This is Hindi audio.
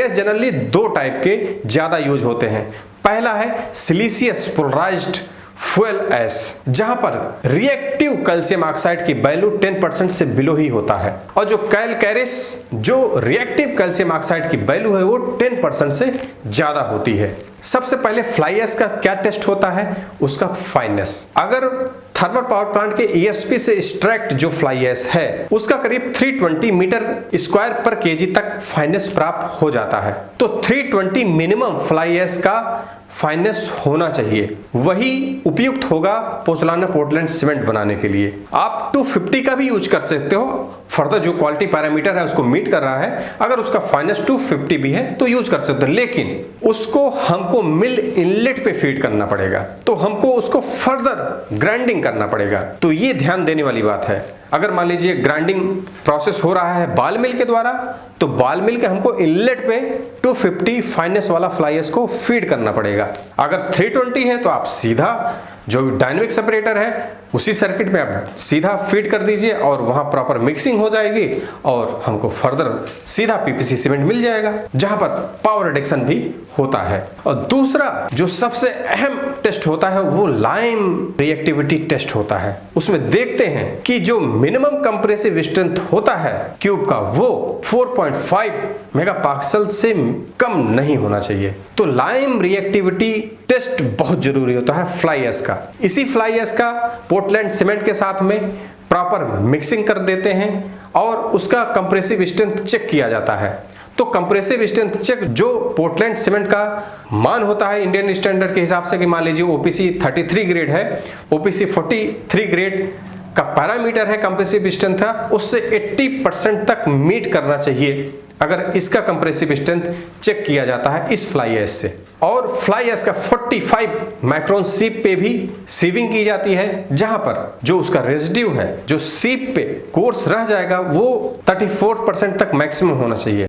एस जनरली दो टाइप के ज्यादा यूज होते हैं। पहला है सिलिशियस पोलराइज्ड फ्यूल एस, जहां पर रिएक्टिव कैल्शियम ऑक्साइड की वैल्यू 10% से बिलो ही होता है, और जो कैलकैरिस जो रिएक्टिव कैल्शियम ऑक्साइड की वैल्यू है वो 10% से ज्यादा होती है। सबसे पहले फ्लाई एश का क्या टेस्ट होता है, उसका फाइननेस। अगर थर्मल पावर प्लांट के ESP से एक्सट्रैक्ट जो फ्लाई एश है उसका करीब 320 मीटर स्क्वायर पर केजी तक फाइननेस प्राप्त हो जाता है, तो 320 मिनिमम फ्लाई एश का फाइननेस होना चाहिए, वही उपयुक्त होगा पोज़ोलाना पोर्टलैंड सीमेंट बनाने के लिए। आप 250 का भी यूज कर सकते हो, फर्दर जो क्वालिटी पैरामीटर है उसको मीट कर रहा है, अगर उसका फाइननेस 250 भी है तो यूज कर सकते हो, लेकिन उसको हमको मिल इनलेट पे फीड करना पड़ेगा, तो हमको उसको फर्दर ग्राइंडिंग करना पड़ेगा। तो ये ध्यान देने वाली बात है। अगर मान लीजिए ग्राइंडिंग प्रोसेस हो रहा है बाल मिल के द्वारा, तो बाल मिल के हमको इनलेट पे 250 फाइननेस वाला फ्लाई एश को फीड करना पड़ेगा। अगर 320 है तो आप सीधा जो डायनेमिक सेपरेटर है उसी सर्किट में आप सीधा फीड कर दीजिए और वहां प्रॉपर मिक्सिंग हो जाएगी और हमको फर्दर सीधा PPC सीमेंट मिल जाएगा, जहां पर पावर रिडक्शन भी होता है। और दूसरा जो सबसे अहम टेस्ट होता है वो लाइम रिएक्टिविटी टेस्ट होता है। उसमें देखते हैं कि जो मिनिमम कंप्रेसिव स्ट्रेंथ होता है क्यूब का वो 4.5 मेगापास्कल से कम नहीं होना चाहिए। तो लाइम रिएक्टिविटी टेस्ट बहुत जरूरी होता है फ्लाई एश का। इसी फ्लाई एश का पोर्टलैंड सीमेंट के साथ में प्रॉपर मिक्सिंग कर देते हैं और उसका कंप्रेसिव स्ट्रेंथ चेक किया जाता है। तो कंप्रेसिव स्ट्रेंथ चेक जो पोर्टलैंड सीमेंट का मान होता है इंडियन स्टैंडर्ड के हिसाब से, कि मान लीजिए OPC 33 ग्रेड है, OPC 43 ग्रेड का पैरामीटर है कंप्रेसिव स्ट्रेंथ था, उससे 80% तक मीट करना चाहिए अगर इसका कंप्रेसिव स्ट्रेंथ चेक किया जाता है इस फ्लाई एश से। और फ्लाई एश का 45 माइक्रोन सीप पे भी सीविंग की जाती है, जहां पर जो उसका रेजिड्यू है जो सीप पे कोर्स रह जाएगा वो 34% तक मैक्सिमम होना चाहिए।